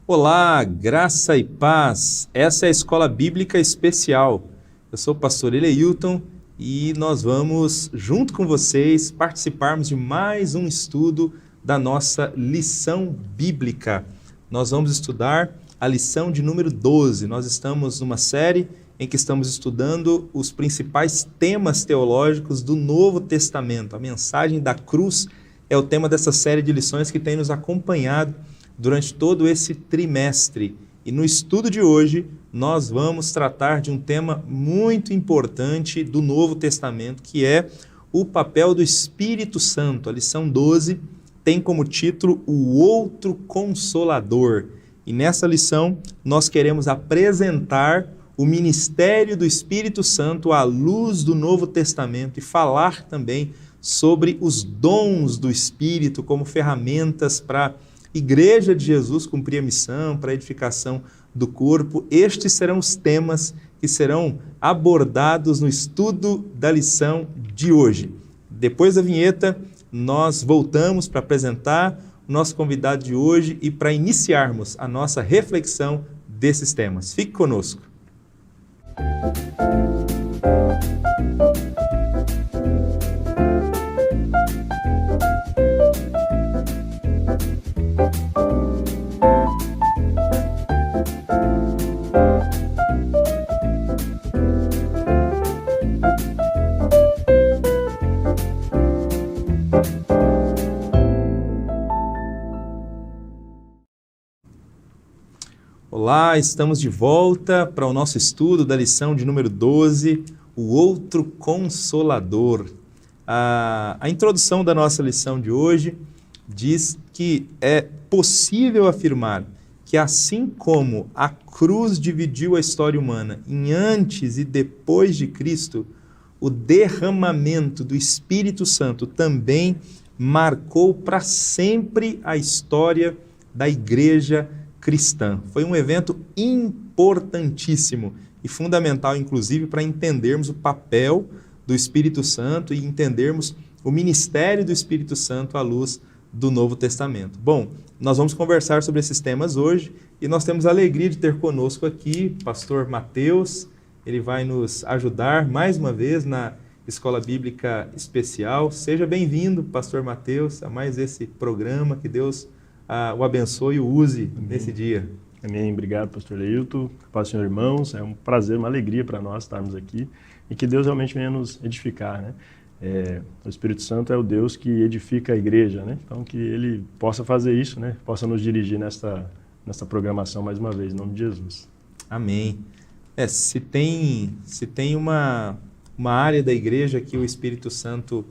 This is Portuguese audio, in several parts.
Olá, graça e paz. Essa é a Escola Bíblica Especial. Eu sou o pastor Eleilton e nós vamos, junto com vocês, participarmos de mais um estudo da nossa lição bíblica. Nós vamos estudar a lição de número 12. Nós estamos numa série em que estamos estudando os principais temas teológicos do Novo Testamento. A mensagem da cruz é o tema dessa série de lições que tem nos acompanhado durante todo esse trimestre. E no estudo de hoje, nós vamos tratar de um tema muito importante do Novo Testamento, que é o papel do Espírito Santo. A lição 12 tem como título O Outro Consolador. E nessa lição, nós queremos apresentar o ministério do Espírito Santo à luz do Novo Testamento e falar também sobre os dons do Espírito como ferramentas para Igreja de Jesus cumprir a missão, para a edificação do corpo. Estes serão os temas que serão abordados no estudo da lição de hoje. Depois da vinheta, nós voltamos para apresentar o nosso convidado de hoje e para iniciarmos a nossa reflexão desses temas. Fique conosco. Olá, estamos de volta para o nosso estudo da lição de número 12, o Outro Consolador. A introdução da nossa lição de hoje diz que é possível afirmar que assim como a cruz dividiu a história humana em antes e depois de Cristo, o derramamento do Espírito Santo também marcou para sempre a história da Igreja cristã. Foi um evento importantíssimo e fundamental, inclusive, para entendermos o papel do Espírito Santo e entendermos o ministério do Espírito Santo à luz do Novo Testamento. Bom, nós vamos conversar sobre esses temas hoje e nós temos a alegria de ter conosco aqui o pastor Mateus. Ele vai nos ajudar mais uma vez na Escola Bíblica Especial. Seja bem-vindo, pastor Mateus, a mais esse programa. Que Deus o abençoe e o use nesse dia. Amém. Obrigado, pastor Leilton. Paz, senhor, irmãos. É um prazer, uma alegria para nós estarmos aqui e que Deus realmente venha nos edificar, né? O Espírito Santo é o Deus que edifica a igreja, né? Então, que Ele possa fazer isso, né? Possa nos dirigir nessa programação mais uma vez, em nome de Jesus. Amém. Se tem uma área da igreja que o Espírito Santo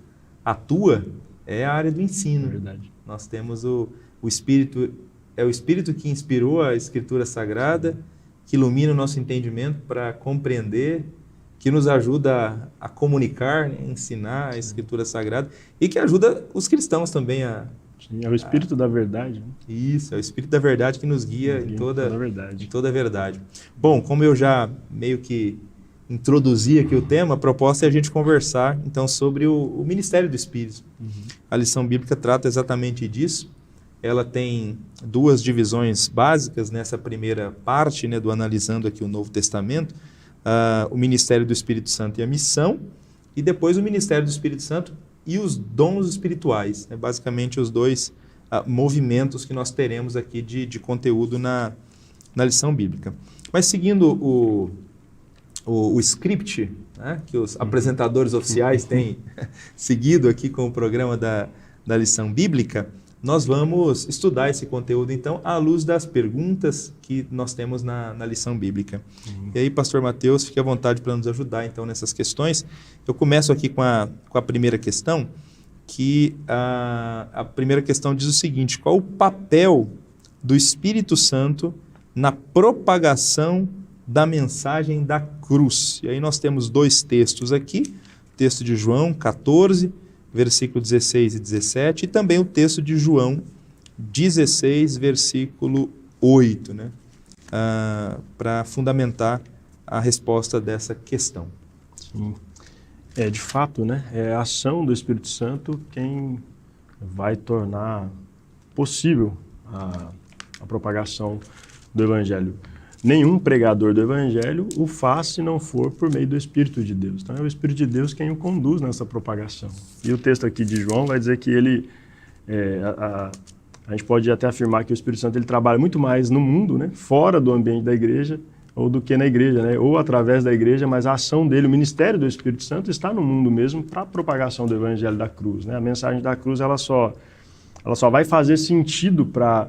atua, é a área do ensino. É verdade. Nós temos o Espírito, é o Espírito que inspirou a Escritura Sagrada, que ilumina o nosso entendimento para compreender, que nos ajuda a comunicar, né, ensinar a Escritura Sagrada e que ajuda os cristãos também a... Sim, é o Espírito da verdade. Né? Isso, é o Espírito da verdade que nos guia em toda a verdade. Bom, como eu já meio que introduzi aqui o tema, a proposta é a gente conversar então sobre o ministério do Espírito. A lição bíblica trata exatamente disso. Ela tem duas divisões básicas nessa primeira parte, né, do analisando aqui o Novo Testamento, o ministério do Espírito Santo e a missão, e depois o ministério do Espírito Santo e os dons espirituais, né, basicamente os dois movimentos que nós teremos aqui de conteúdo na lição bíblica. Mas seguindo o script, né, que os apresentadores oficiais têm seguido aqui com o programa da lição bíblica, nós vamos estudar esse conteúdo, então, à luz das perguntas que nós temos na lição bíblica. E aí, pastor Mateus, fique à vontade para nos ajudar, então, nessas questões. Eu começo aqui com a primeira questão, que a primeira questão diz o seguinte: qual o papel do Espírito Santo na propagação da mensagem da cruz? E aí nós temos dois textos aqui, o texto de João 14, versículo 16 e 17, e também o texto de João 16, versículo 8, né? Para fundamentar a resposta dessa questão. Sim. De fato, né, é a ação do Espírito Santo quem vai tornar possível a propagação do Evangelho. Nenhum pregador do Evangelho o faz se não for por meio do Espírito de Deus. Então é o Espírito de Deus quem o conduz nessa propagação. E o texto aqui de João vai dizer que ele, a gente pode até afirmar que o Espírito Santo ele trabalha muito mais no mundo, né, fora do ambiente da igreja, ou do que na igreja, né, ou através da igreja, mas a ação dele, o ministério do Espírito Santo está no mundo mesmo para a propagação do Evangelho da cruz. Né? A mensagem da cruz ela só vai fazer sentido para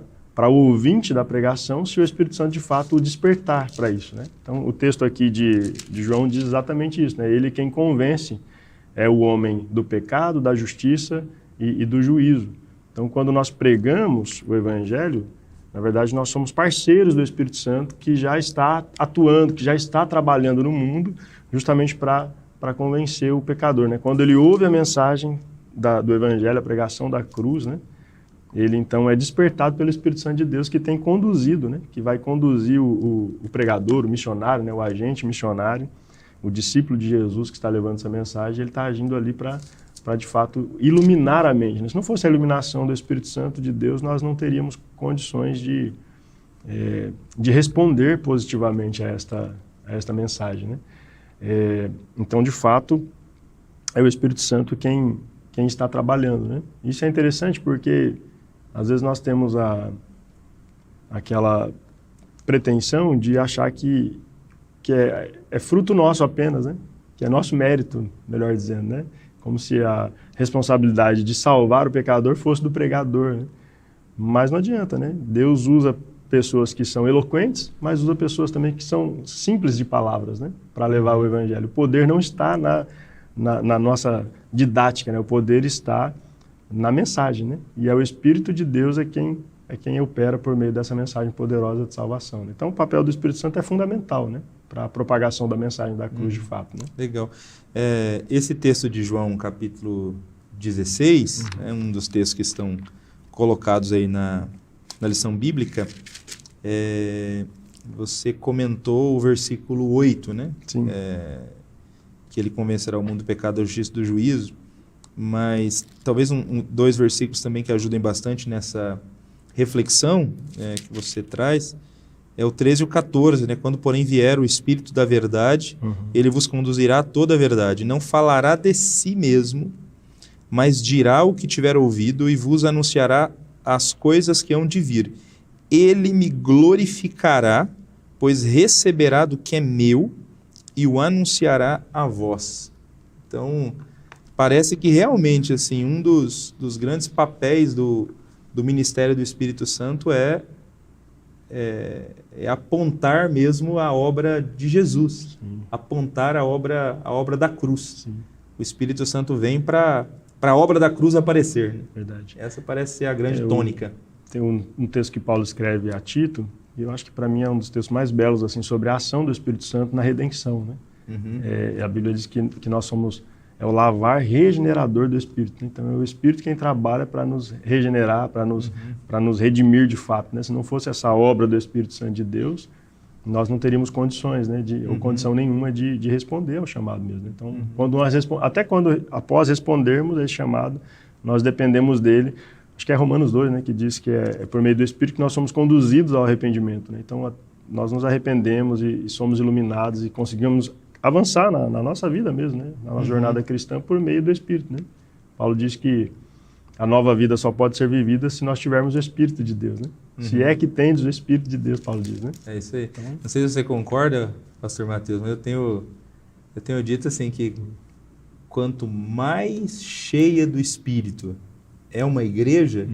o ouvinte da pregação se o Espírito Santo de fato o despertar para isso. Né? Então o texto aqui de João diz exatamente isso. Né? Ele quem convence é o homem do pecado, da justiça e do juízo. Então quando nós pregamos o Evangelho, na verdade nós somos parceiros do Espírito Santo que já está atuando, que já está trabalhando no mundo justamente para convencer o pecador. Né? Quando ele ouve a mensagem do Evangelho, a pregação da cruz, né? Ele então é despertado pelo Espírito Santo de Deus que tem conduzido, né? Que vai conduzir o pregador, o missionário, né? O agente missionário, o discípulo de Jesus que está levando essa mensagem, ele está agindo ali para de fato iluminar a mente. Né? Se não fosse a iluminação do Espírito Santo de Deus, nós não teríamos condições de responder positivamente a esta mensagem. Né? Então, de fato, é o Espírito Santo quem está trabalhando. Né? Isso é interessante porque às vezes nós temos aquela pretensão de achar que é fruto nosso apenas, né? Que é nosso mérito, melhor dizendo, né? Como se a responsabilidade de salvar o pecador fosse do pregador. Né? Mas não adianta, né? Deus usa pessoas que são eloquentes, mas usa pessoas também que são simples de palavras, né? Para levar o Evangelho. O poder não está na nossa didática, né? O poder está na mensagem, né? E é o Espírito de Deus quem opera por meio dessa mensagem poderosa de salvação. Né? Então, o papel do Espírito Santo é fundamental, né? Para a propagação da mensagem da cruz de fato. Né? Legal. Esse texto de João, capítulo 16, é um dos textos que estão colocados aí na lição bíblica. Você comentou o versículo 8, né? Sim. Que ele convencerá o mundo do pecado, da justiça e do juízo, mas talvez dois versículos também que ajudem bastante nessa reflexão que você traz, é o 13 e o 14, né? Quando, porém, vier o Espírito da verdade, ele vos conduzirá a toda a verdade. Não falará de si mesmo, mas dirá o que tiver ouvido e vos anunciará as coisas que hão de vir. Ele me glorificará, pois receberá do que é meu e o anunciará a vós. Então, parece que realmente assim, um dos grandes papéis do ministério do Espírito Santo é apontar mesmo a obra de Jesus, apontar a obra da cruz. Sim. O Espírito Santo vem para a obra da cruz aparecer. Né? Verdade. Essa parece ser a grande tônica. Tem um texto que Paulo escreve a Tito, e eu acho que para mim é um dos textos mais belos assim, sobre a ação do Espírito Santo na redenção. Né? A Bíblia diz que nós somos o lavar regenerador do Espírito. Então é o Espírito quem trabalha para nos regenerar, para nos redimir de fato. Né? Se não fosse essa obra do Espírito Santo de Deus, nós não teríamos condições, né, ou condição nenhuma de responder ao chamado mesmo. Então, após respondermos a esse chamado, nós dependemos dele. Acho que é Romanos 2, né, que diz que é por meio do Espírito que nós somos conduzidos ao arrependimento. Né? Então, nós nos arrependemos e somos iluminados e conseguimos avançar na nossa vida mesmo, né? Na nossa jornada cristã por meio do Espírito. Né? Paulo diz que a nova vida só pode ser vivida se nós tivermos o Espírito de Deus. Né? Se é que tendes o Espírito de Deus, Paulo diz. Né? É isso aí. Então, não sei se você concorda, pastor Matheus, mas eu tenho dito assim que quanto mais cheia do Espírito é uma igreja,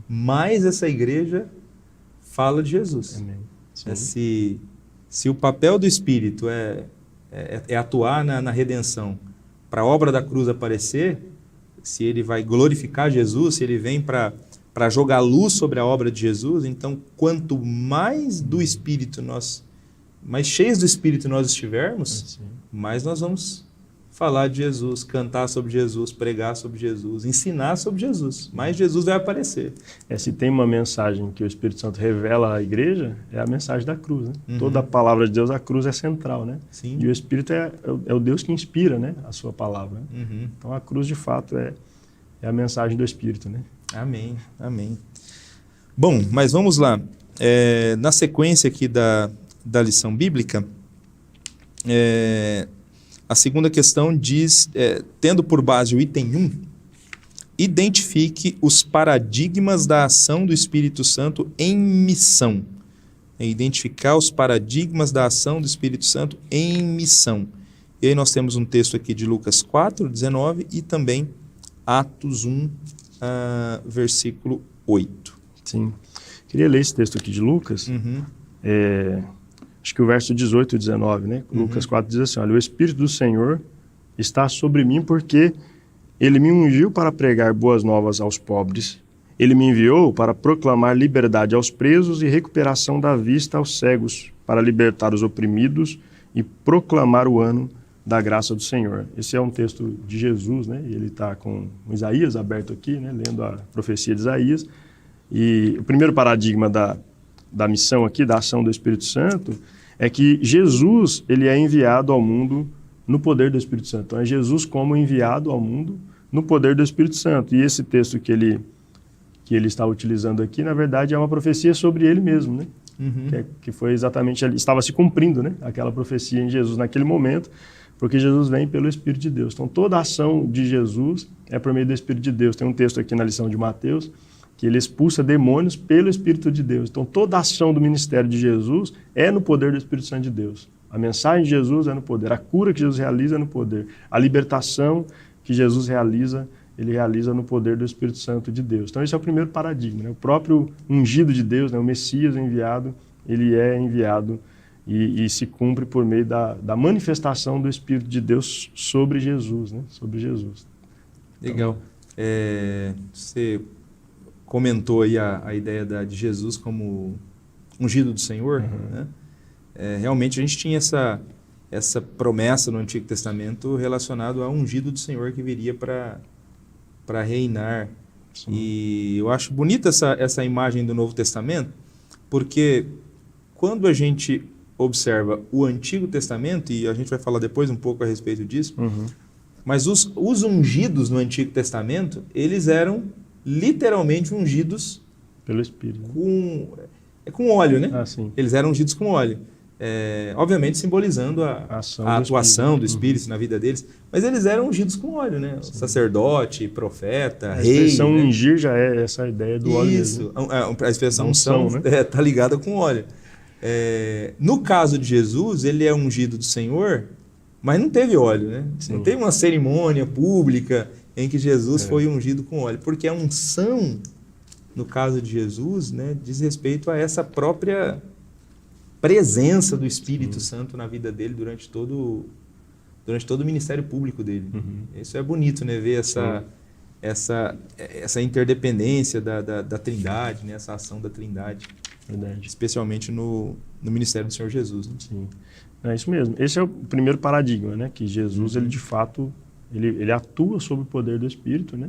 mais essa igreja fala de Jesus. Se o papel do Espírito é atuar na redenção, para a obra da cruz aparecer, se ele vai glorificar Jesus, se ele vem para jogar luz sobre a obra de Jesus, então quanto mais do Espírito mais cheios do Espírito nós estivermos, mais nós vamos falar de Jesus, cantar sobre Jesus, pregar sobre Jesus, ensinar sobre Jesus, mais Jesus vai aparecer. Se tem uma mensagem que o Espírito Santo revela à igreja, é a mensagem da cruz. Né? Toda a palavra de Deus, a cruz é central. Né? Sim. E o Espírito é o Deus que inspira, né, a sua palavra. Né? Então a cruz, de fato, é a mensagem do Espírito. Né? Amém, amém. Bom, mas vamos lá. na sequência aqui da lição bíblica, a segunda questão diz, tendo por base o item 1, identifique os paradigmas da ação do Espírito Santo em missão. Identificar os paradigmas da ação do Espírito Santo em missão. E aí nós temos um texto aqui de Lucas 4, 19 e também Atos 1, versículo 8. Sim. Queria ler esse texto aqui de Lucas. Acho que o verso 18 e 19, né? Lucas 4 diz assim, olha, o Espírito do Senhor está sobre mim porque Ele me ungiu para pregar boas novas aos pobres. Ele me enviou para proclamar liberdade aos presos e recuperação da vista aos cegos, para libertar os oprimidos e proclamar o ano da graça do Senhor. Esse é um texto de Jesus, né? Ele está com Isaías aberto aqui, né? Lendo a profecia de Isaías. E o primeiro paradigma da missão aqui, da ação do Espírito Santo, é que Jesus, ele é enviado ao mundo no poder do Espírito Santo. Então é Jesus como enviado ao mundo no poder do Espírito Santo. E esse texto que ele está utilizando aqui, na verdade, é uma profecia sobre ele mesmo, né? Que foi exatamente, estava se cumprindo, né? Aquela profecia em Jesus naquele momento, porque Jesus vem pelo Espírito de Deus. Então toda a ação de Jesus é por meio do Espírito de Deus. Tem um texto aqui na lição de Mateus, que ele expulsa demônios pelo Espírito de Deus. Então toda a ação do ministério de Jesus é no poder do Espírito Santo de Deus. A mensagem de Jesus é no poder, a cura que Jesus realiza é no poder, a libertação que Jesus realiza, ele realiza no poder do Espírito Santo de Deus. Então esse é o primeiro paradigma, né? O próprio ungido de Deus, né? O Messias enviado, ele é enviado e se cumpre por meio da manifestação do Espírito de Deus sobre Jesus, né? Sobre Jesus. Legal. Você comentou aí a ideia de Jesus como ungido do Senhor, né? Realmente a gente tinha essa promessa no Antigo Testamento relacionada ao ungido do Senhor que viria para reinar. Sim. E eu acho bonita essa imagem do Novo Testamento, porque quando a gente observa o Antigo Testamento, e a gente vai falar depois um pouco a respeito disso, mas os ungidos no Antigo Testamento, eles eram literalmente ungidos pelo Espírito, com óleo, né? Sim. Eles eram ungidos com óleo. Obviamente simbolizando a atuação do Espírito na vida deles, mas eles eram ungidos com óleo, né? Sim. Sacerdote, profeta, rei. A expressão né? ungir já é essa ideia do óleo mesmo. Isso, a expressão unção está ligada com óleo. No caso de Jesus, ele é ungido do Senhor, mas não teve óleo, né? Sim. Não teve uma cerimônia pública em que Jesus foi ungido com óleo, porque a unção, no caso de Jesus, né, diz respeito a essa própria presença do Espírito Santo na vida dele durante todo o ministério público dele. Isso é bonito, né? Ver essa interdependência da Trindade, né? Essa ação da Trindade. Verdade. Especialmente no ministério do Senhor Jesus. Né? Sim. É isso mesmo. Esse é o primeiro paradigma, né? Que Jesus, ele de fato, ele atua sob o poder do Espírito, né?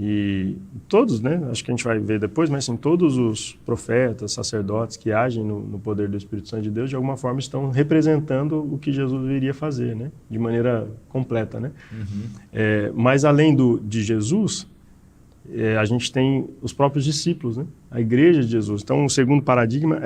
E todos, né? Acho que a gente vai ver depois, mas assim, todos os profetas, sacerdotes que agem no poder do Espírito Santo de Deus, de alguma forma estão representando o que Jesus viria fazer, né? De maneira completa, né? Mas além de Jesus, a gente tem os próprios discípulos, né? A igreja de Jesus. Então, o segundo paradigma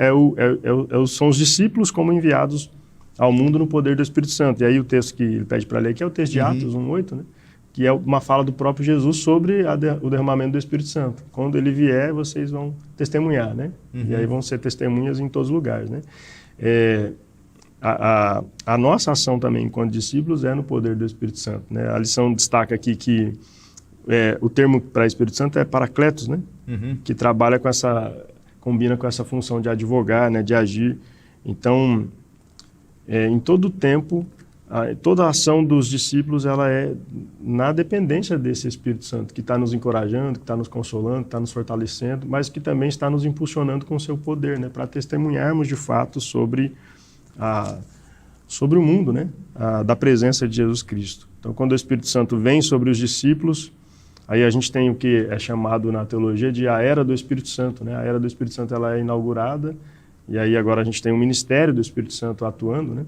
são os discípulos como enviados ao mundo no poder do Espírito Santo. E aí o texto que ele pede para ler aqui é o texto de Atos 1:8, né? Que é uma fala do próprio Jesus sobre o derramamento do Espírito Santo. Quando ele vier, vocês vão testemunhar, né? E aí vão ser testemunhas em todos os lugares, né? A nossa ação também, enquanto discípulos, é no poder do Espírito Santo, né? A lição destaca aqui que o termo para Espírito Santo é Paracletos, né? Que trabalha combina com essa função de advogar, né? De agir. Então, em todo o tempo, toda a ação dos discípulos, ela é na dependência desse Espírito Santo, que está nos encorajando, que está nos consolando, que está nos fortalecendo, mas que também está nos impulsionando com o seu poder, né? Para testemunharmos de fato sobre o mundo, né? Da presença de Jesus Cristo. Então, quando o Espírito Santo vem sobre os discípulos, aí a gente tem o que é chamado na teologia de a era do Espírito Santo, né? A era do Espírito Santo, ela é inaugurada, e aí agora a gente tem o ministério do Espírito Santo atuando, né?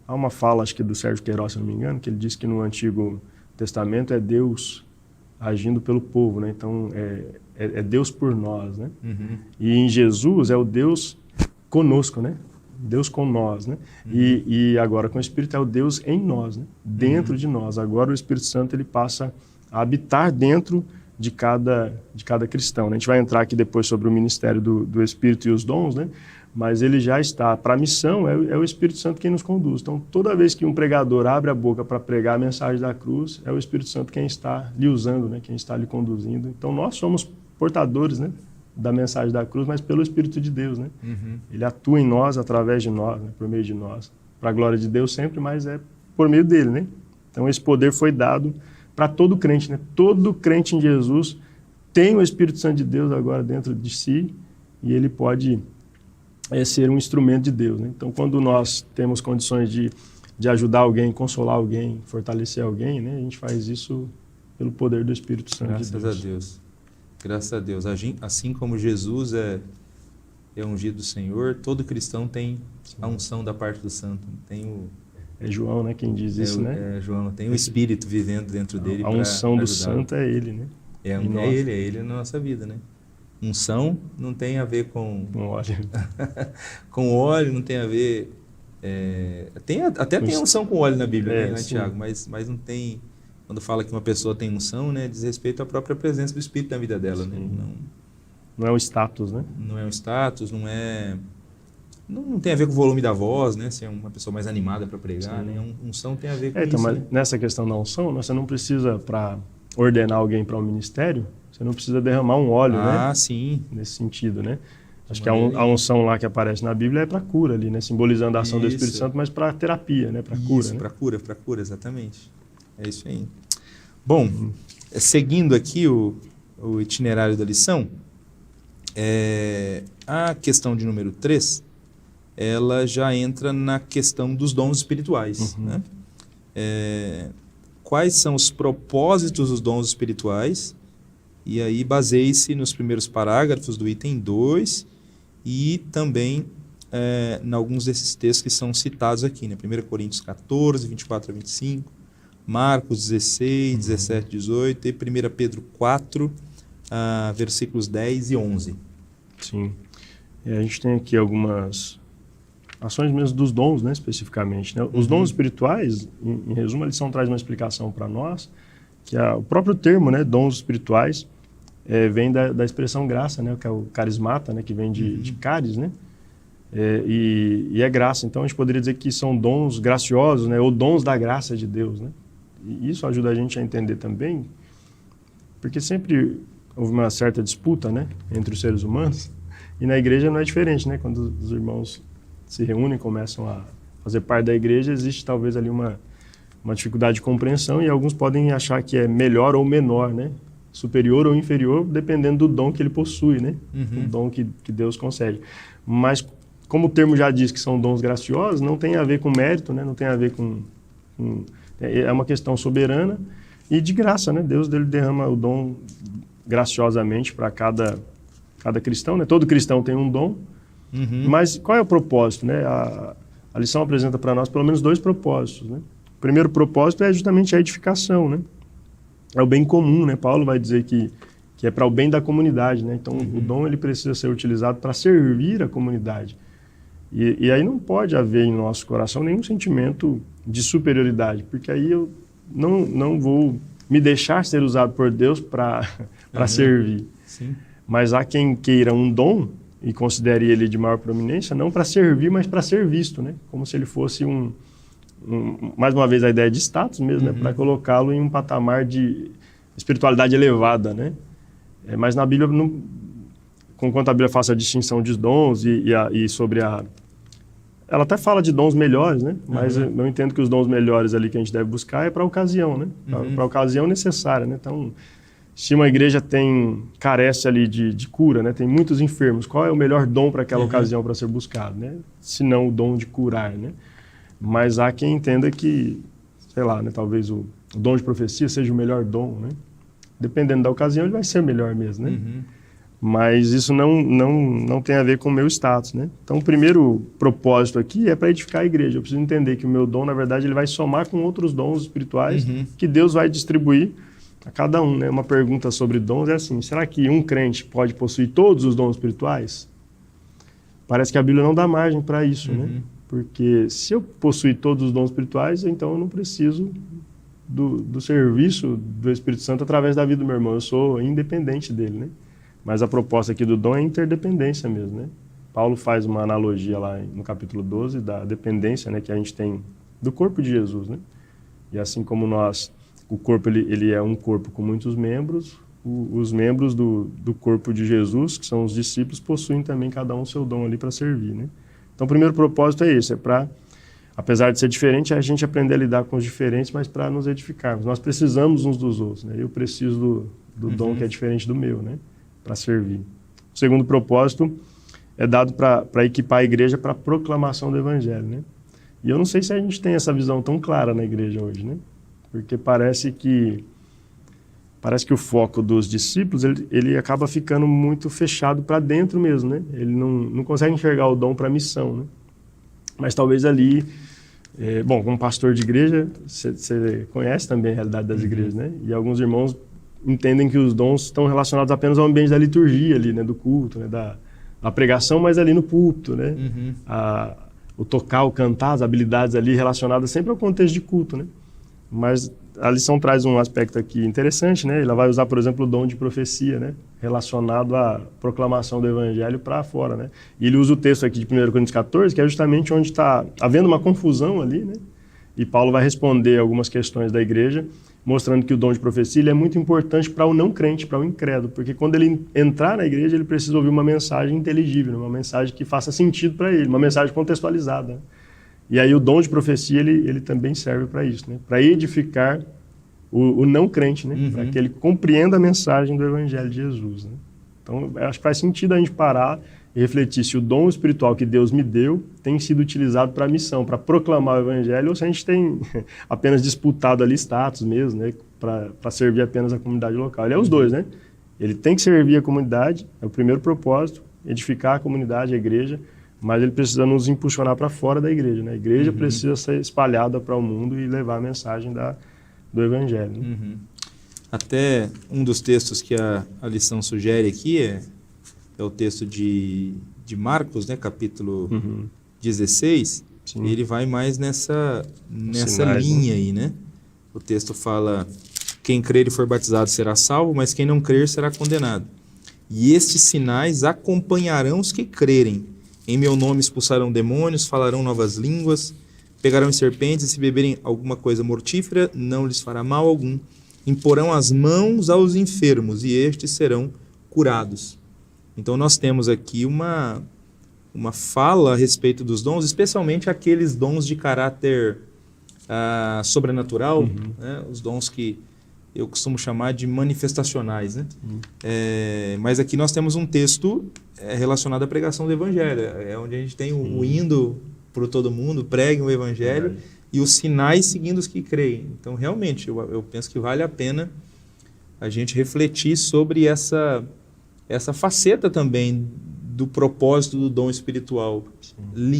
Há uma fala, acho que do Sérgio Queiroz, se não me engano, que ele diz que no Antigo Testamento é Deus agindo pelo povo, né? Então, é Deus por nós, né? Uhum. E em Jesus é o Deus conosco, né? Deus com nós, né? Uhum. E agora com o Espírito é o Deus em nós, né? Dentro de nós. Agora o Espírito Santo ele passa a habitar dentro de cada cristão, né? A gente vai entrar aqui depois sobre o ministério do Espírito e os dons, né? Mas ele já está. Para a missão é o Espírito Santo quem nos conduz. Então, toda vez que um pregador abre a boca para pregar a mensagem da cruz, é o Espírito Santo quem está lhe usando, né? Quem está lhe conduzindo. Então, nós somos portadores, né? Da mensagem da cruz, mas pelo Espírito de Deus, né? Uhum. Ele atua em nós, através de nós, né? Por meio de nós. Para a glória de Deus sempre, mas é por meio dele, né? Então, esse poder foi dado para todo crente, né? Todo crente em Jesus tem o Espírito Santo de Deus agora dentro de si e ele pode ser um instrumento de Deus, né? Então, quando nós temos condições de ajudar alguém, consolar alguém, fortalecer alguém, né? A gente faz isso pelo poder do Espírito Santo de Deus. Graças a Deus. Graças a Deus. Assim como Jesus é ungido do Senhor, todo cristão tem a unção da parte do Santo. Tem É João, né, quem diz isso, né? É João, tem o Espírito vivendo dentro dele. A unção do Santo é ele, né? É ele na nossa vida, né? Unção não tem a ver com óleo. Com óleo, não tem a ver... Até tem unção com óleo na Bíblia, né, Tiago? Mas não tem... Quando fala que uma pessoa tem unção, né, diz respeito à própria presença do Espírito na vida dela, né? Não é o status, né? Não é um status, não tem a ver com o volume da voz, né? Se é uma pessoa mais animada para pregar, né? Unção tem a ver com então, isso. Mas né? nessa questão da unção, você não precisa, para ordenar alguém para um ministério, você não precisa derramar um óleo, né? Ah, sim. Nesse sentido, né? Acho que a unção lá que aparece na Bíblia é para cura ali, né? Simbolizando a ação do Espírito Santo, mas para terapia, né? Para cura, né? Para cura, exatamente. É isso aí. Bom, seguindo aqui o itinerário da lição, a questão de número 3, ela já entra na questão dos dons espirituais. Né? Quais são os propósitos dos dons espirituais? E aí baseie-se nos primeiros parágrafos do item 2 e também em alguns desses textos que são citados aqui, né? 1 Coríntios 14, 24 a 25, Marcos 16, 17, 18 e 1 Pedro 4, versículos 10 e 11. Sim. A gente tem aqui algumas ações mesmo dos dons, né, especificamente. Né? Os dons espirituais, em resumo, a lição traz uma explicação para nós, que o próprio termo, né, dons espirituais, vem da expressão graça, né, que é o carismata, né, que vem de caris, né? E é graça. Então, a gente poderia dizer que são dons graciosos, né, ou dons da graça de Deus, né? E isso ajuda a gente a entender também, porque sempre houve uma certa disputa, né, entre os seres humanos, e na igreja não é diferente, né? Quando os irmãos se reúnem, começam a fazer parte da igreja, existe talvez ali uma dificuldade de compreensão e alguns podem achar que é melhor ou menor, né? Superior ou inferior, dependendo do dom que ele possui, né? O dom que Deus concede. Mas, como o termo já diz que são dons graciosos, não tem a ver com mérito, né? Não tem a ver com é uma questão soberana e de graça, né? Deus ele derrama o dom graciosamente para cada cristão, né? Todo cristão tem um dom, mas qual é o propósito, né? A lição apresenta para nós pelo menos 2 propósitos, né? O primeiro propósito é justamente a edificação, né? É o bem comum, né? Paulo vai dizer que é para o bem da comunidade, né? Então, o dom ele precisa ser utilizado para servir a comunidade. E aí não pode haver em nosso coração nenhum sentimento de superioridade, porque aí eu não vou me deixar ser usado por Deus para servir. Sim. Mas há quem queira um dom e considere ele de maior prominência, não para servir, mas para ser visto, né? Como se ele fosse mais uma vez a ideia de status mesmo, né? Para colocá-lo em um patamar de espiritualidade elevada, né? Mas na Bíblia, conquanto a Bíblia faz a distinção de dons e sobre ela até fala de dons melhores, né? Mas eu entendo que os dons melhores ali que a gente deve buscar é para a ocasião, né? Para a ocasião necessária, né? Então, se uma igreja carece ali de cura, né? Tem muitos enfermos, qual é o melhor dom para aquela ocasião para ser buscado, né? Se não o dom de curar, né? Mas há quem entenda que, sei lá, né? Talvez o dom de profecia seja o melhor dom, né? Dependendo da ocasião, ele vai ser melhor mesmo, né? Mas isso não tem a ver com o meu status, né? Então, o primeiro propósito aqui é para edificar a igreja. Eu preciso entender que o meu dom, na verdade, ele vai somar com outros dons espirituais que Deus vai distribuir a cada um, né? Uma pergunta sobre dons é assim, será que um crente pode possuir todos os dons espirituais? Parece que a Bíblia não dá margem para isso, né? Porque se eu possuir todos os dons espirituais, então eu não preciso do serviço do Espírito Santo através da vida do meu irmão. Eu sou independente dele, né? Mas a proposta aqui do dom é interdependência mesmo, né? Paulo faz uma analogia lá no capítulo 12 da dependência, né, que a gente tem do corpo de Jesus, né? E assim como nós, o corpo ele é um corpo com muitos membros, os membros do corpo de Jesus, que são os discípulos, possuem também cada um seu dom ali para servir, né? Então o primeiro propósito é esse, é para, apesar de ser diferente, a gente aprender a lidar com os diferentes, mas para nos edificarmos. Nós precisamos uns dos outros, né? Eu preciso do dom que é diferente do meu, né? Para servir. O segundo propósito é dado para equipar a igreja para a proclamação do evangelho, né? E eu não sei se a gente tem essa visão tão clara na igreja hoje, né? Porque parece que o foco dos discípulos ele acaba ficando muito fechado para dentro mesmo, né? Ele não consegue enxergar o dom para a missão, né? Mas talvez ali, bom, como pastor de igreja, você conhece também a realidade das igrejas, né? E alguns irmãos entendem que os dons estão relacionados apenas ao ambiente da liturgia ali, né? Do culto, né? Da pregação, mas ali no púlpito, né? O tocar, o cantar, as habilidades ali relacionadas sempre ao contexto de culto, né? Mas a lição traz um aspecto aqui interessante, né? Ela vai usar, por exemplo, o dom de profecia, né? Relacionado à proclamação do evangelho para fora, né? E ele usa o texto aqui de 1 Coríntios 14, que é justamente onde está havendo uma confusão ali, né? E Paulo vai responder algumas questões da igreja, mostrando que o dom de profecia ele é muito importante para o não crente, para o incrédulo, porque quando ele entrar na igreja, ele precisa ouvir uma mensagem inteligível, uma mensagem que faça sentido para ele, uma mensagem contextualizada, né? E aí o dom de profecia, ele também serve para isso, né? Para edificar o não crente, né? Para que ele compreenda a mensagem do evangelho de Jesus, né? Então, acho que faz sentido a gente parar e refletir se o dom espiritual que Deus me deu tem sido utilizado para a missão, para proclamar o evangelho, ou se a gente tem apenas disputado ali status mesmo, né? Para servir apenas a comunidade local. Ele é os dois, né? Ele tem que servir a comunidade, é o primeiro propósito, edificar a comunidade, a igreja, mas ele precisa nos impulsionar para fora da igreja, né? A igreja precisa ser espalhada para o mundo e levar a mensagem do evangelho, né? Até um dos textos que a lição sugere aqui é o texto de Marcos, né? Capítulo 16. Sim. Ele vai mais nessa Sinais, linha aí, né? O texto fala, quem crer e for batizado será salvo, mas quem não crer será condenado. E estes sinais acompanharão os que crerem. Em meu nome expulsarão demônios, falarão novas línguas, pegarão serpentes, e se beberem alguma coisa mortífera, não lhes fará mal algum. Imporão as mãos aos enfermos, e estes serão curados. Então nós temos aqui uma fala a respeito dos dons, especialmente aqueles dons de caráter sobrenatural, né? Os dons que eu costumo chamar de manifestacionais, né? Mas aqui nós temos um texto relacionado à pregação do evangelho, é onde a gente tem o indo por todo mundo, preguem o evangelho e os sinais seguindo os que creem. Então realmente eu penso que vale a pena a gente refletir sobre essa faceta também do propósito do dom espiritual,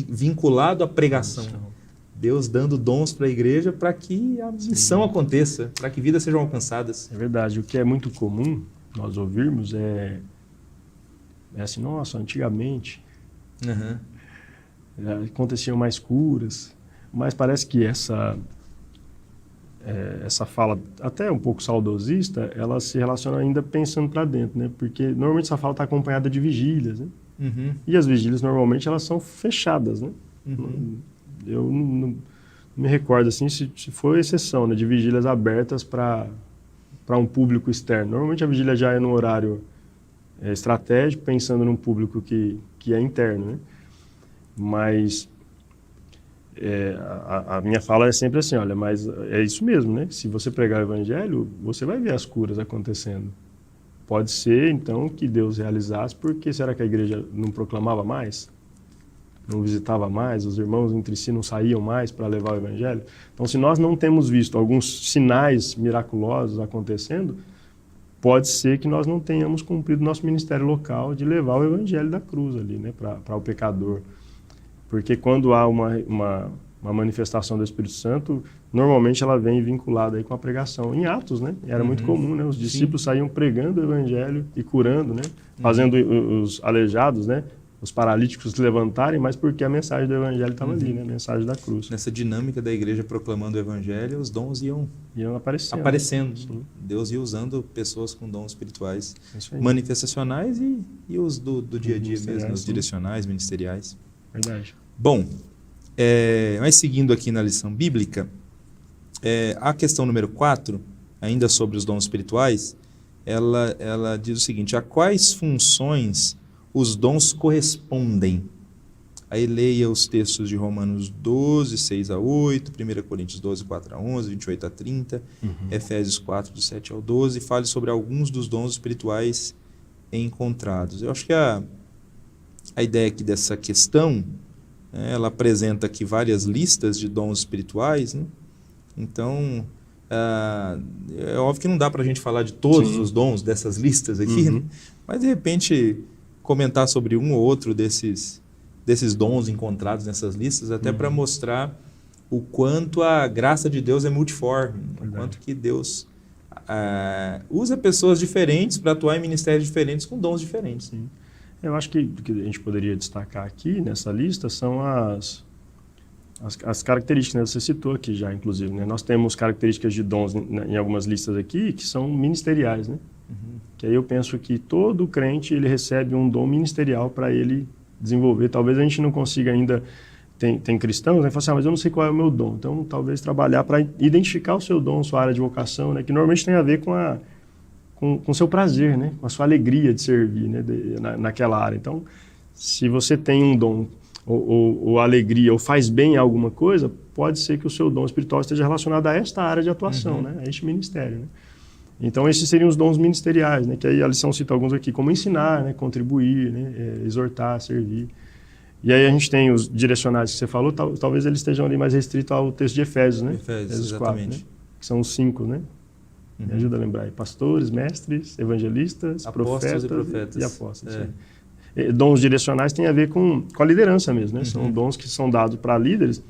vinculado à pregação. Deus dando dons para a igreja para que a missão aconteça, para que vidas sejam alcançadas. É verdade. O que é muito comum nós ouvirmos é assim, nossa, antigamente aconteciam mais curas, mas parece que essa fala, até um pouco saudosista, ela se relaciona ainda pensando para dentro, né? Porque normalmente essa fala está acompanhada de vigílias, né? E as vigílias normalmente elas são fechadas, né? Eu não me recordo assim se foi exceção, né, de vigílias abertas para um público externo. Normalmente a vigília já é no horário estratégico, pensando num público que é interno, né? Mas a minha fala é sempre assim, olha, mas é isso mesmo, né? Se você pregar o evangelho, você vai ver as curas acontecendo. Pode ser, então, que Deus realizasse, porque será que a igreja não proclamava mais? Não visitava mais? Os irmãos entre si não saíam mais para levar o evangelho? Então, se nós não temos visto alguns sinais miraculosos acontecendo, pode ser que nós não tenhamos cumprido nosso ministério local de levar o evangelho da cruz ali, né, para o pecador. Porque quando há uma manifestação do Espírito Santo, normalmente ela vem vinculada aí com a pregação. Em Atos, né? Era muito comum, né? Os discípulos saíam pregando o evangelho e curando, né? Fazendo os aleijados, né? Os paralíticos se levantarem, mas porque a mensagem do evangelho estava ali, né? A mensagem da cruz. Nessa dinâmica da igreja proclamando o evangelho, os dons iam aparecendo. Deus ia usando pessoas com dons espirituais manifestacionais e os do dia a dia mesmo, os direcionais, ministeriais. Verdade. Bom, mas seguindo aqui na lição bíblica, a questão número 4, ainda sobre os dons espirituais, ela diz o seguinte: a quais funções os dons correspondem? Aí leia os textos de Romanos 12, 6 a 8, 1 Coríntios 12, 4 a 11, 28 a 30, Efésios 4, do 7 ao 12, e fale sobre alguns dos dons espirituais encontrados. Eu acho que a ideia aqui dessa questão, ela apresenta aqui várias listas de dons espirituais, né? Então, é óbvio que não dá para a gente falar de todos os dons dessas listas aqui, né? Mas de repente comentar sobre um ou outro desses dons encontrados nessas listas, até para mostrar o quanto a graça de Deus é multiforme, o quanto que Deus usa pessoas diferentes para atuar em ministérios diferentes com dons diferentes. Sim. Eu acho que o que a gente poderia destacar aqui nessa lista são as características, né? Você citou aqui já, inclusive, né? Nós temos características de dons em algumas listas aqui que são ministeriais, né? Que aí eu penso que todo crente ele recebe um dom ministerial para ele desenvolver. Talvez a gente não consiga ainda, tem cristãos, né? Falam assim, mas eu não sei qual é o meu dom. Então, talvez trabalhar para identificar o seu dom, sua área de vocação, né? Que normalmente tem a ver com o seu prazer, né? Com a sua alegria de servir, né? Naquela área. Então, se você tem um dom ou alegria, ou faz bem alguma coisa, pode ser que o seu dom espiritual esteja relacionado a esta área de atuação, né? A este ministério, né? Então, esses seriam os dons ministeriais, né? Que aí a lição cita alguns aqui, como ensinar, né? Contribuir, né? Exortar, servir. E aí a gente tem os direcionais que você falou, talvez eles estejam ali mais restritos ao texto de Efésios, né? Efésios 4, exatamente. Né? Que são os 5, né? Me ajuda a lembrar aí. Pastores, mestres, evangelistas, apóstolos profetas e apóstolos. Dons direcionais têm a ver com a liderança mesmo, né? São dons que são dados para líderes.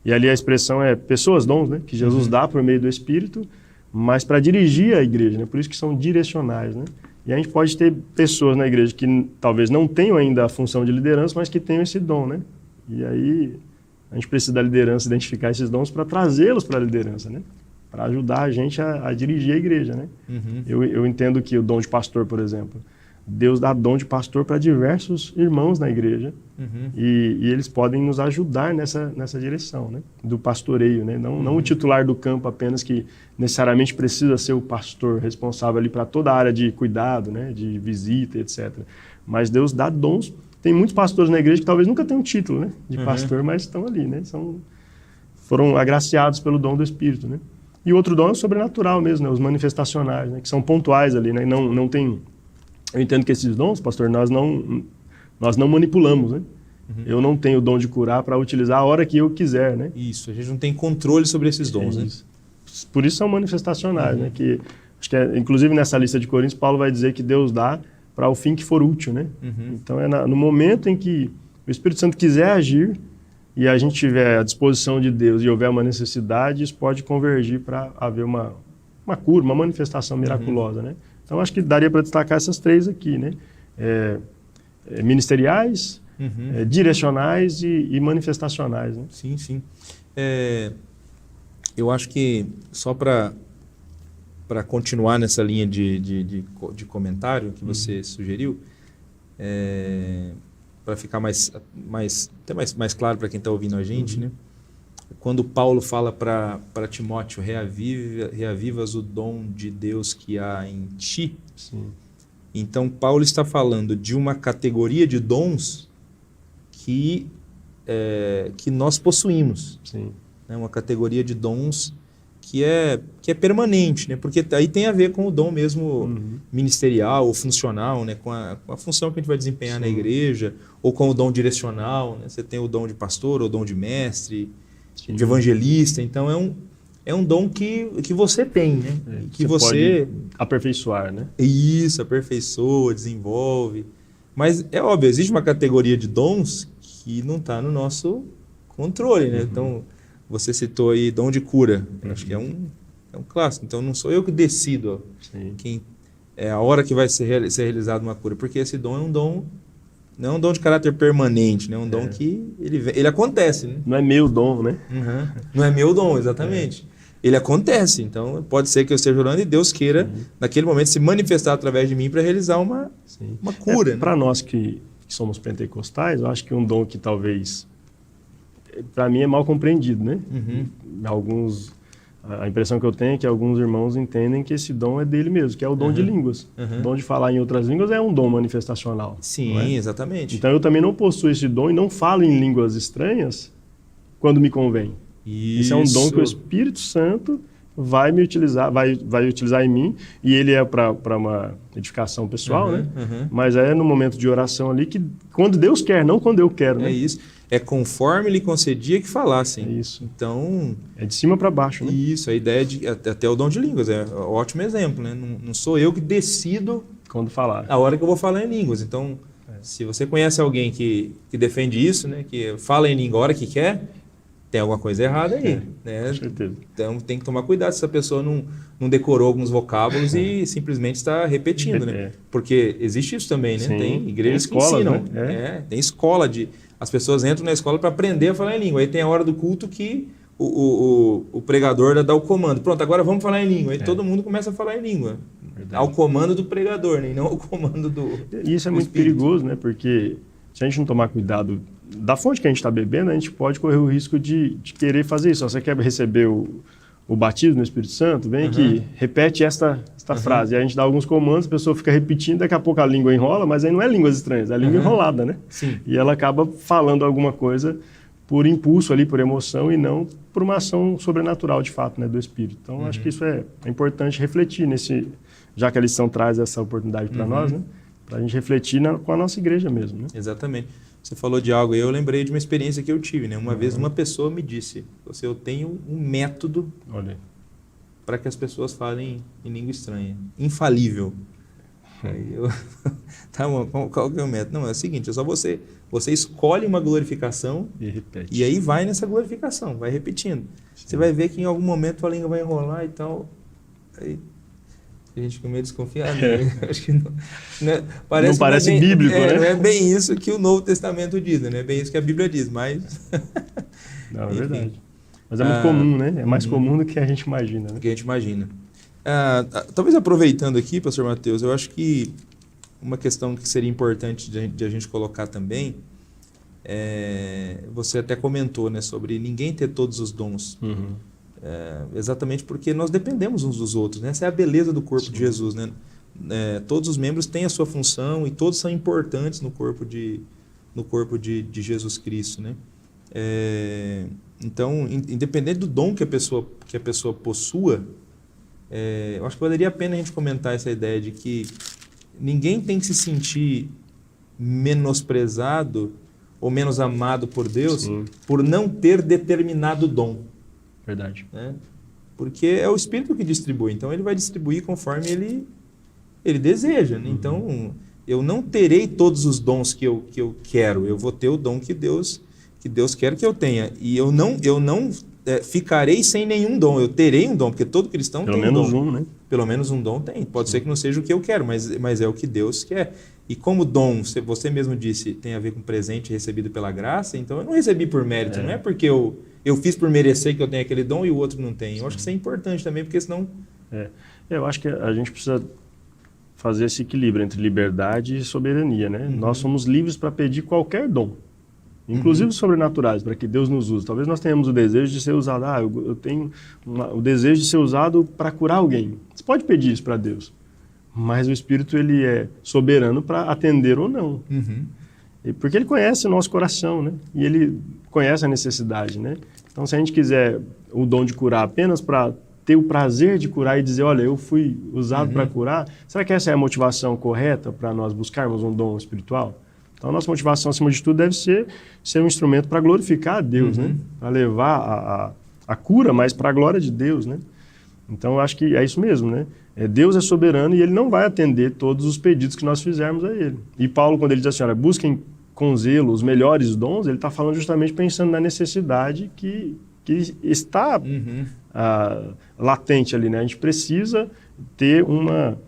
E ali a expressão é pessoas, dons, né? Que Jesus dá por meio do Espírito, mas para dirigir a igreja, né? Por isso que são direcionais, né? E a gente pode ter pessoas na igreja que talvez não tenham ainda a função de liderança, mas que tenham esse dom, né? E aí a gente precisa da liderança identificar esses dons para trazê-los para a liderança, né? Para ajudar a gente a dirigir a igreja, né? Eu entendo que o dom de pastor, por exemplo, Deus dá dom de pastor para diversos irmãos na igreja e eles podem nos ajudar nessa direção, né? Do pastoreio, né? Não o titular do campo apenas que necessariamente precisa ser o pastor responsável ali para toda a área de cuidado, né? De visita, etc. Mas Deus dá dons. Tem muitos pastores na igreja que talvez nunca tenham título, né? De pastor, mas estão ali, né? Foram agraciados pelo dom do Espírito, né? E outro dom é o sobrenatural mesmo, né? Os manifestacionais, né? Que são pontuais ali, né? Não tem... Eu entendo que esses dons, pastor, nós não manipulamos, né? Eu não tenho o dom de curar para utilizar a hora que eu quiser, né? Isso, a gente não tem controle sobre esses dons, né? Por isso são manifestacionais, né? Que, acho que inclusive nessa lista de Coríntios, Paulo vai dizer que Deus dá para o fim que for útil, né? Então é no momento em que o Espírito Santo quiser agir e a gente tiver a disposição de Deus e houver uma necessidade, isso pode convergir para haver uma cura, uma manifestação miraculosa, né? Então, acho que daria para destacar essas três aqui, né? Ministeriais, direcionais e manifestacionais, né? Sim, sim. Eu acho que, só para continuar nessa linha de comentário que você sugeriu, para ficar até mais claro para quem está ouvindo a gente, né? Quando Paulo fala para Timóteo, reavivas o dom de Deus que há em ti. Sim. Então, Paulo está falando de uma categoria de dons que nós possuímos. Sim. Né? Uma categoria de dons que é permanente, né? Porque aí tem a ver com o dom mesmo ministerial ou funcional, né? Com a função que a gente vai desempenhar na igreja, ou com o dom direcional, né? Você tem o dom de pastor, ou o dom de mestre, de evangelista. Então é um dom que você tem, né? Que você pode aperfeiçoar, né? Isso, aperfeiçoa, desenvolve. Mas é óbvio, existe uma categoria de dons que não está no nosso controle, né? Então, você citou aí dom de cura. Eu acho que é um clássico. Então, não sou eu que decido quem é a hora que vai ser realizada uma cura, porque esse dom é um dom, não é um dom de caráter permanente, né? É um dom que ele acontece, né? Não é meu dom, né? Não é meu dom, exatamente. Ele acontece, então pode ser que eu esteja orando e Deus queira, naquele momento, se manifestar através de mim para realizar uma cura. Né? Para nós que somos pentecostais, eu acho que um dom que talvez, para mim, é mal compreendido, né? A impressão que eu tenho é que alguns irmãos entendem que esse dom é dele mesmo, que é o dom de línguas. O dom de falar em outras línguas é um dom manifestacional. Sim, exatamente. Então eu também não possuo esse dom e não falo em línguas estranhas quando me convém. Isso é um dom que o Espírito Santo vai me utilizar, vai utilizar em mim, e ele é para uma edificação pessoal, né? Mas é no momento de oração ali que quando Deus quer, não quando eu quero, né? É isso. É conforme ele concedia que falassem. É isso. Então... É de cima para baixo, né? Isso, a ideia de... Até o dom de línguas, é um ótimo exemplo, né? Não sou eu que decido... Quando falar. A hora que eu vou falar em línguas. Então, se você conhece alguém que defende isso, né? Que fala em língua a hora que quer... Tem alguma coisa errada aí, né? Com certeza. Então tem que tomar cuidado se essa pessoa não decorou alguns vocábulos e simplesmente está repetindo, né? Porque existe isso também, né? Sim. Tem igrejas tem escola, que ensinam. né? Tem escola as pessoas entram na escola para aprender a falar em língua. Aí tem a hora do culto que o pregador dá o comando. Pronto, agora vamos falar em língua. Aí todo mundo começa a falar em língua. Verdade. Ao comando do pregador, né? E não ao comando do E isso é muito perigoso, né? Porque se a gente não tomar cuidado da fonte que a gente está bebendo, a gente pode correr o risco de querer fazer isso. Você quer receber o batismo no Espírito Santo? Vem aqui, repete esta frase. E a gente dá alguns comandos, a pessoa fica repetindo, daqui a pouco a língua enrola, mas aí não é línguas estranhas, é a língua enrolada, né? Sim. E ela acaba falando alguma coisa por impulso ali, por emoção, e não por uma ação sobrenatural, de fato, né, do Espírito. Então, acho que isso é importante refletir já que a lição traz essa oportunidade para nós, né? Para a gente refletir com a nossa igreja mesmo, né? Exatamente. Você falou de algo e eu lembrei de uma experiência que eu tive, né? Uma vez uma pessoa me disse, eu tenho um método para que as pessoas falem em língua estranha. Infalível. Aí eu, tá bom, qual que é o método? Não, é o seguinte, é só você escolhe uma glorificação e repete. E aí vai nessa glorificação, vai repetindo. Sim. Você vai ver que em algum momento a língua vai enrolar e tal. Aí a gente fica meio desconfiado, né? Acho que não parece bíblico, né? Não é bem isso que o Novo Testamento diz, né? Não é bem isso que a Bíblia diz, mas... Não, é verdade. Mas é muito comum, né? É mais comum do que a gente imagina, né? Do que a gente imagina. Talvez aproveitando aqui, pastor Mateus, eu acho que uma questão que seria importante de a gente colocar também, você até comentou, né? Sobre ninguém ter todos os dons. Exatamente porque nós dependemos uns dos outros, né? Essa é a beleza do corpo de Jesus, né? Todos os membros têm a sua função e todos são importantes no corpo de Jesus Cristo, né? Então, independente do dom que a pessoa possua, eu acho que valeria a pena a gente comentar essa ideia de que ninguém tem que se sentir menosprezado ou menos amado por Deus por não ter determinado dom. Verdade. Né? Porque é o Espírito que distribui, então ele vai distribuir conforme ele deseja. Né? Então, eu não terei todos os dons que eu quero, eu vou ter o dom que Deus quer que eu tenha. E eu não ficarei sem nenhum dom, eu terei um dom, porque todo cristão tem um dom. Pelo menos um, né? Pelo menos um dom tem. Pode ser que não seja o que eu quero, mas é o que Deus quer. E como dom, você mesmo disse, tem a ver com presente recebido pela graça, então eu não recebi por mérito, não é porque eu fiz por merecer que eu tenho aquele dom e o outro não tem. Eu acho que isso é importante também, porque senão... Eu acho que a gente precisa fazer esse equilíbrio entre liberdade e soberania, né? Nós somos livres para pedir qualquer dom, inclusive sobrenaturais, para que Deus nos use. Talvez nós tenhamos o desejo de ser usado, eu tenho o desejo de ser usado para curar alguém. Você pode pedir isso para Deus, mas o Espírito ele é soberano para atender ou não. Porque ele conhece o nosso coração, né? E ele conhece a necessidade, né? Então, se a gente quiser o dom de curar apenas para ter o prazer de curar e dizer, olha, eu fui usado para curar, será que essa é a motivação correta para nós buscarmos um dom espiritual? Então, a nossa motivação, acima de tudo, deve ser um instrumento para glorificar a Deus, né? Para levar a cura, mas para a glória de Deus, né? Então, eu acho que é isso mesmo, né? Deus é soberano e ele não vai atender todos os pedidos que nós fizermos a ele. E Paulo, quando ele diz assim, olha, busquem com zelo os melhores dons, ele está falando justamente pensando na necessidade que está latente ali, né? A gente precisa ter uma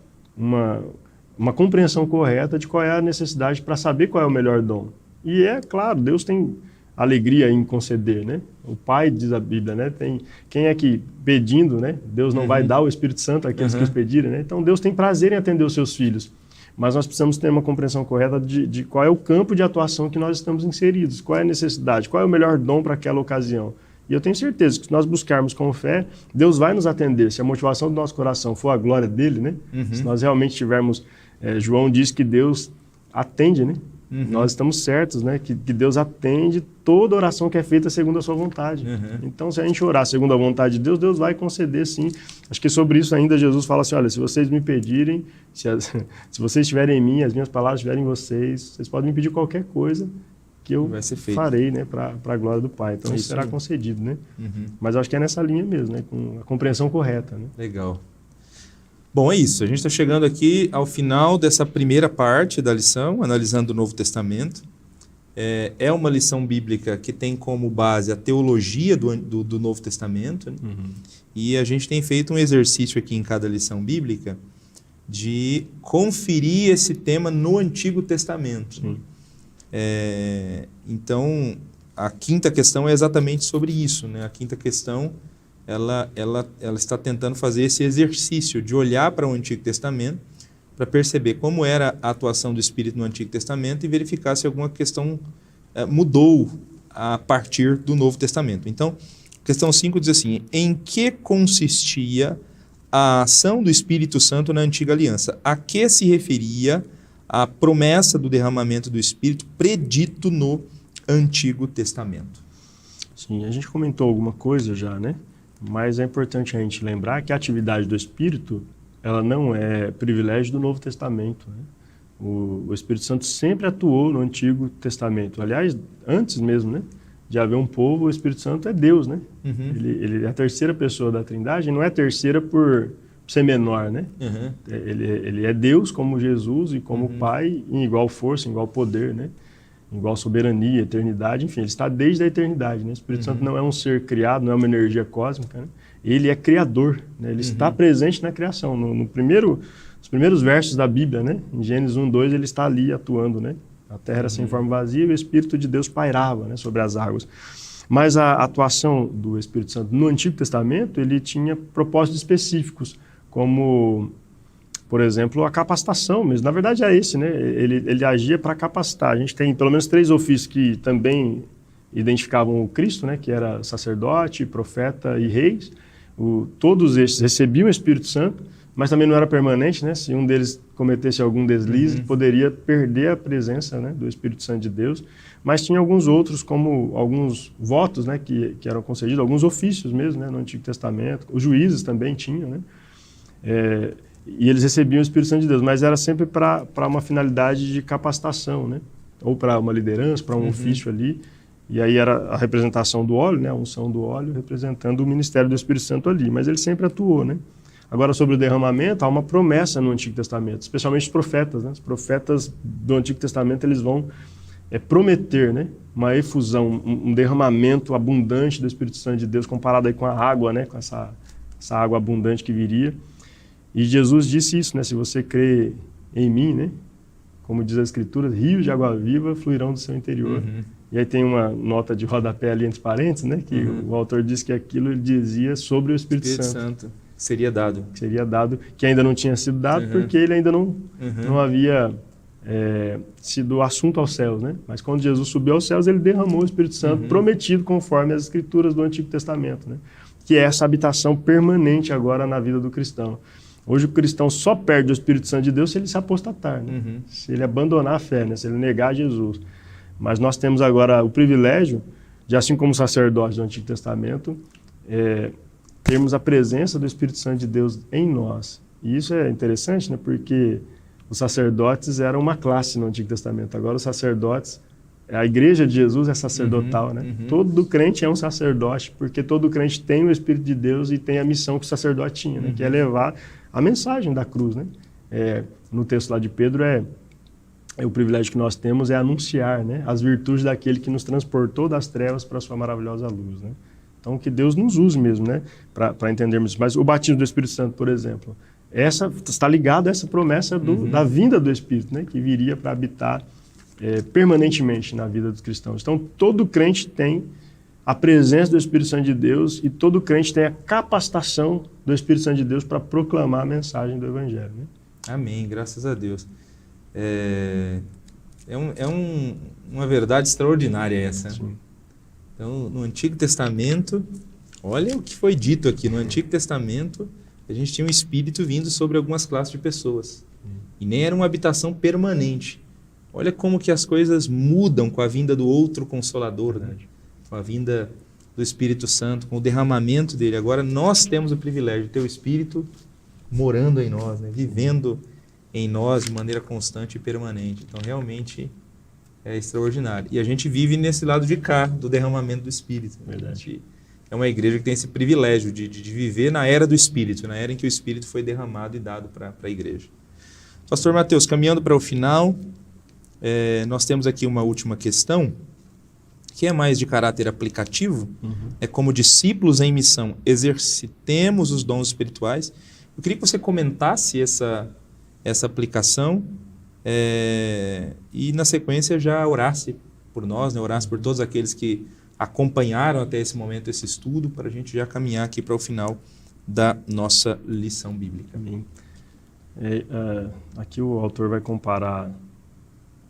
compreensão correta de qual é a necessidade para saber qual é o melhor dom. E é claro, Deus tem alegria em conceder, né? O Pai, diz a Bíblia, né? Quem é que pedindo, né? Deus não vai dar o Espírito Santo àqueles que os pedirem, né? Então Deus tem prazer em atender os seus filhos. Mas nós precisamos ter uma compreensão correta de qual é o campo de atuação que nós estamos inseridos, qual é a necessidade, qual é o melhor dom para aquela ocasião. E eu tenho certeza que se nós buscarmos com fé, Deus vai nos atender. Se a motivação do nosso coração for a glória dele, né? Se nós realmente tivermos... João diz que Deus atende, né? Nós estamos certos, né? Que Deus atende toda oração que é feita segundo a sua vontade. Então, se a gente orar segundo a vontade de Deus, Deus vai conceder sim. Acho que sobre isso ainda Jesus fala assim, olha, se vocês me pedirem, se vocês estiverem em mim, as minhas palavras estiverem em vocês podem me pedir qualquer coisa que eu farei, né? Para a glória do Pai. Então, isso será concedido, né? Mas eu acho que é nessa linha mesmo, né? Com a compreensão correta, né? Legal. Bom, é isso. A gente está chegando aqui ao final dessa primeira parte da lição, analisando o Novo Testamento. É uma lição bíblica que tem como base a teologia do Novo Testamento. Né? E a gente tem feito um exercício aqui em cada lição bíblica de conferir esse tema no Antigo Testamento. Então, a quinta questão é exatamente sobre isso. Né? A quinta questão... Ela está tentando fazer esse exercício de olhar para o Antigo Testamento para perceber como era a atuação do Espírito no Antigo Testamento e verificar se alguma questão mudou a partir do Novo Testamento. Então, questão 5 diz assim, em que consistia a ação do Espírito Santo na Antiga Aliança? A que se referia a promessa do derramamento do Espírito predito no Antigo Testamento? Sim, a gente comentou alguma coisa já, né? Mas é importante a gente lembrar que a atividade do Espírito, ela não é privilégio do Novo Testamento. Né? O Espírito Santo sempre atuou no Antigo Testamento. Aliás, antes mesmo, né, de haver um povo, o Espírito Santo é Deus. Né? Ele é a terceira pessoa da Trindade, não é a terceira por ser menor. Né? Ele é Deus como Jesus e como Pai em igual força, em igual poder, né? Igual soberania, eternidade, enfim, ele está desde a eternidade. Né? O Espírito Santo não é um ser criado, não é uma energia cósmica, né? Ele é criador, né? Ele está presente na criação. Nos primeiros versos da Bíblia, né? Em Gênesis 1:2, ele está ali atuando. Né? A terra era sem forma vazia e o Espírito de Deus pairava, né, sobre as águas. Mas a atuação do Espírito Santo no Antigo Testamento, ele tinha propósitos específicos, como... Por exemplo, a capacitação mesmo. Na verdade é esse, né? Ele agia para capacitar. A gente tem pelo menos 3 ofícios que também identificavam o Cristo, né? Que era sacerdote, profeta e reis. Todos estes recebiam o Espírito Santo, mas também não era permanente, né? Se um deles cometesse algum deslize, poderia perder a presença, né, do Espírito Santo de Deus. Mas tinha alguns outros, como alguns votos, né, que eram concedidos, alguns ofícios mesmo, né, no Antigo Testamento. Os juízes também tinham, né? E eles recebiam o Espírito Santo de Deus, mas era sempre para uma finalidade de capacitação, né? Ou para uma liderança, para um ofício ali. E aí era a representação do óleo, né? A unção do óleo, representando o ministério do Espírito Santo ali. Mas ele sempre atuou, né? Agora, sobre o derramamento, há uma promessa no Antigo Testamento, especialmente os profetas, né? Os profetas do Antigo Testamento, eles vão prometer, né? Uma efusão, um derramamento abundante do Espírito Santo de Deus, comparado aí com a água, né? Com essa água abundante que viria. E Jesus disse isso, né? Se você crê em mim, né? Como diz a Escritura, rios de água viva fluirão do seu interior. E aí tem uma nota de rodapé ali entre parênteses, né? Que o autor diz que aquilo ele dizia sobre o Espírito Santo. Seria dado. Seria dado, que ainda não tinha sido dado, porque ele ainda não havia sido assunto aos céus, né? Mas quando Jesus subiu aos céus, ele derramou o Espírito Santo prometido conforme as Escrituras do Antigo Testamento, né? Que é essa habitação permanente agora na vida do cristão. Hoje o cristão só perde o Espírito Santo de Deus se ele se apostatar, né? Se ele abandonar a fé, né? Se ele negar Jesus. Mas nós temos agora o privilégio de, assim como os sacerdotes do Antigo Testamento, termos a presença do Espírito Santo de Deus em nós. E isso é interessante, né? Porque os sacerdotes eram uma classe no Antigo Testamento. Agora os sacerdotes, a igreja de Jesus é sacerdotal, né? Todo crente é um sacerdote, porque todo crente tem o Espírito de Deus e tem a missão que o sacerdote tinha, né? Que é levar a mensagem da cruz, né? No texto lá de Pedro o privilégio que nós temos é anunciar, né, as virtudes daquele que nos transportou das trevas para a sua maravilhosa luz, né? Então, que Deus nos use mesmo, né, para entendermos isso. Mas o batismo do Espírito Santo, por exemplo, está ligado a essa promessa da vinda do Espírito, né, que viria para habitar permanentemente na vida dos cristãos. Então, todo crente tem a presença do Espírito Santo de Deus e todo crente tem a capacitação do Espírito Santo de Deus para proclamar a mensagem do Evangelho, né? Amém, graças a Deus. Uma verdade extraordinária essa. Sim. Então, no Antigo Testamento, olha o que foi dito aqui. No Antigo Testamento, a gente tinha um Espírito vindo sobre algumas classes de pessoas. E nem era uma habitação permanente. Olha como que as coisas mudam com a vinda do outro Consolador, né? Com a vinda do Espírito Santo, com o derramamento dele. Agora nós temos o privilégio de ter o Espírito morando em nós, né? Vivendo em nós de maneira constante e permanente. Então, realmente é extraordinário. E a gente vive nesse lado de cá, do derramamento do Espírito. Verdade. É uma igreja que tem esse privilégio de viver na era do Espírito, na era em que o Espírito foi derramado e dado para a igreja. Pastor Mateus, caminhando para o final, nós temos aqui uma última questão, que é mais de caráter aplicativo. É como discípulos em missão, exercitemos os dons espirituais. Eu queria que você comentasse essa aplicação e, na sequência, já orasse por nós, né? Orasse por todos aqueles que acompanharam até esse momento esse estudo, para a gente já caminhar aqui para o final da nossa lição bíblica. Amém. Aqui o autor vai comparar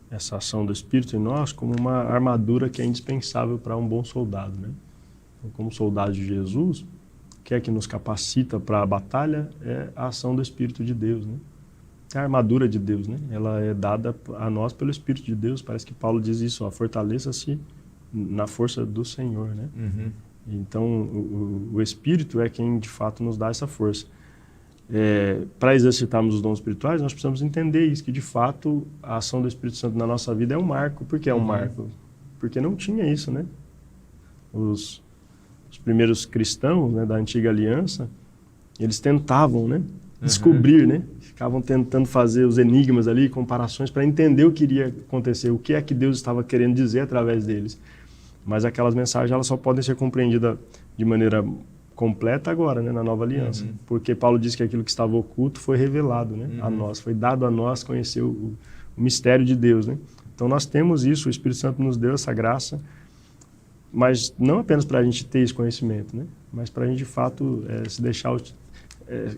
essa ação do Espírito em nós como uma armadura que é indispensável para um bom soldado, né? Então, como soldado de Jesus, o que é que nos capacita para a batalha é a ação do Espírito de Deus, né? É a armadura de Deus, né? Ela é dada a nós pelo Espírito de Deus. Parece que Paulo diz isso, fortaleça-se na força do Senhor, né? Então, o Espírito é quem de fato nos dá essa força. Para exercitarmos os dons espirituais, nós precisamos entender isso, que de fato a ação do Espírito Santo na nossa vida é um marco. Por que é um marco? Porque não tinha isso, né? Os primeiros cristãos, né, da antiga aliança, eles tentavam, né, descobrir, né? Ficavam tentando fazer os enigmas ali, comparações, para entender o que iria acontecer, o que é que Deus estava querendo dizer através deles. Mas aquelas mensagens, elas só podem ser compreendidas de maneira completa agora, né, na nova aliança. Porque Paulo diz que aquilo que estava oculto foi revelado, né, a nós, foi dado a nós conhecer o mistério de Deus, né? Então nós temos isso, o Espírito Santo nos deu essa graça, mas não apenas para a gente ter esse conhecimento, né, mas para a gente de fato se deixar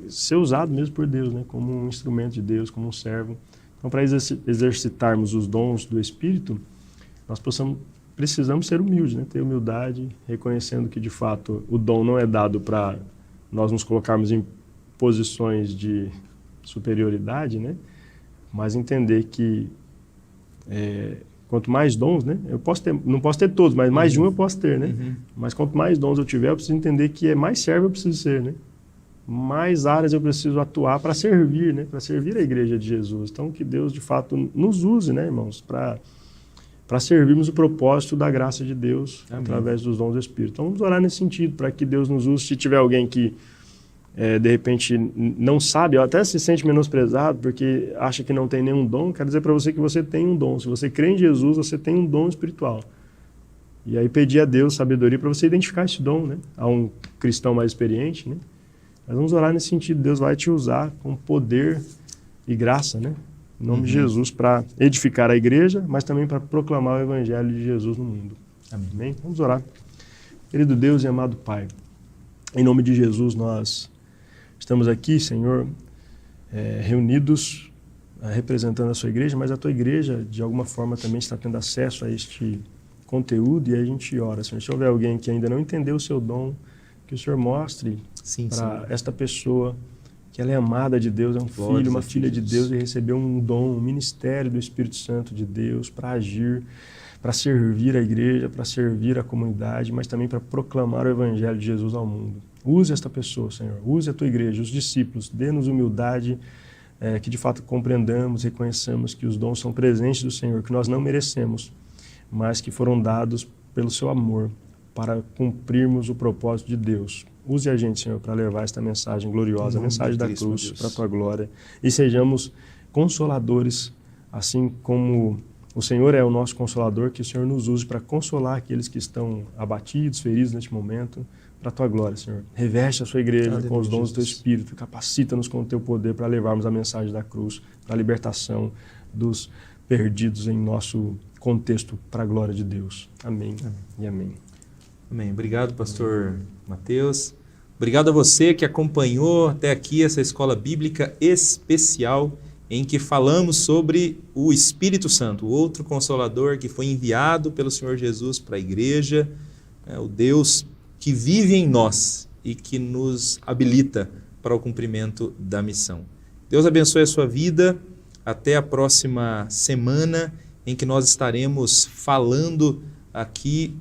ser usado mesmo por Deus, né, como um instrumento de Deus, como um servo. Então, para exercitarmos os dons do Espírito, nós precisamos ser humildes, né? Ter humildade, reconhecendo que, de fato, o dom não é dado para nós nos colocarmos em posições de superioridade, né? Mas entender que quanto mais dons, né? Não posso ter todos, mas mais de um eu posso ter, né? Mas quanto mais dons eu tiver, eu preciso entender que mais servo eu preciso ser, né? Mais áreas eu preciso atuar para servir, né? Para servir a igreja de Jesus. Então, que Deus, de fato, nos use, né, irmãos, para servirmos o propósito da graça de Deus. Amém. Através dos dons do Espírito. Então vamos orar nesse sentido, para que Deus nos use. Se tiver alguém que de repente não sabe, ou até se sente menosprezado porque acha que não tem nenhum dom, quero dizer para você que você tem um dom. Se você crê em Jesus, você tem um dom espiritual. E aí pedir a Deus sabedoria para você identificar esse dom, né? A um cristão mais experiente, né? Mas vamos orar nesse sentido. Deus vai te usar com poder e graça, né? Em nome de Jesus, para edificar a igreja, mas também para proclamar o Evangelho de Jesus no mundo. Amém? Vamos orar. Querido Deus e amado Pai, em nome de Jesus nós estamos aqui, Senhor, reunidos, representando a sua igreja, mas a tua igreja, de alguma forma, também está tendo acesso a este conteúdo e a gente ora. Senhor, se houver alguém que ainda não entendeu o seu dom, que o Senhor mostre para esta pessoa que ela é amada de Deus, é um filho, uma filha de Deus e recebeu um dom, um ministério do Espírito Santo de Deus para agir, para servir a igreja, para servir a comunidade, mas também para proclamar o Evangelho de Jesus ao mundo. Use esta pessoa, Senhor, use a tua igreja, os discípulos, dê-nos humildade, que de fato compreendamos, reconheçamos que os dons são presentes do Senhor, que nós não merecemos, mas que foram dados pelo seu amor para cumprirmos o propósito de Deus. Use a gente, Senhor, para levar esta mensagem gloriosa, a mensagem da cruz para a tua glória, e sejamos consoladores assim como o Senhor é o nosso Consolador, que o Senhor nos use para consolar aqueles que estão abatidos, feridos neste momento, para a Tua glória, Senhor. Reveste a Sua igreja com os dons do Teu Espírito, capacita-nos com o Teu poder para levarmos a mensagem da cruz, para a libertação dos perdidos em nosso contexto, para a glória de Deus. Amém, amém. E amém. Amém. Obrigado, pastor Mateus. Obrigado a você que acompanhou até aqui essa escola bíblica especial em que falamos sobre o Espírito Santo, o outro Consolador que foi enviado pelo Senhor Jesus para a igreja, o Deus que vive em nós e que nos habilita para o cumprimento da missão. Deus abençoe a sua vida. Até a próxima semana, em que nós estaremos falando aqui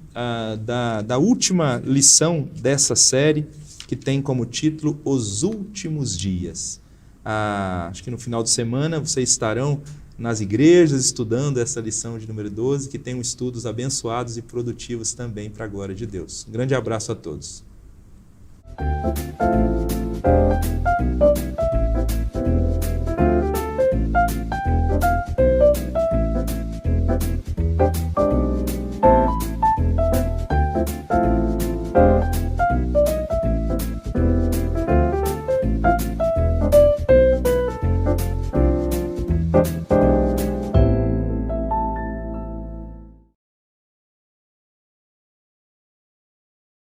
da última lição dessa série, que tem como título Os Últimos Dias. Acho que no final de semana vocês estarão nas igrejas estudando essa lição de número 12, que tem estudos abençoados e produtivos também para a glória de Deus. Um grande abraço a todos.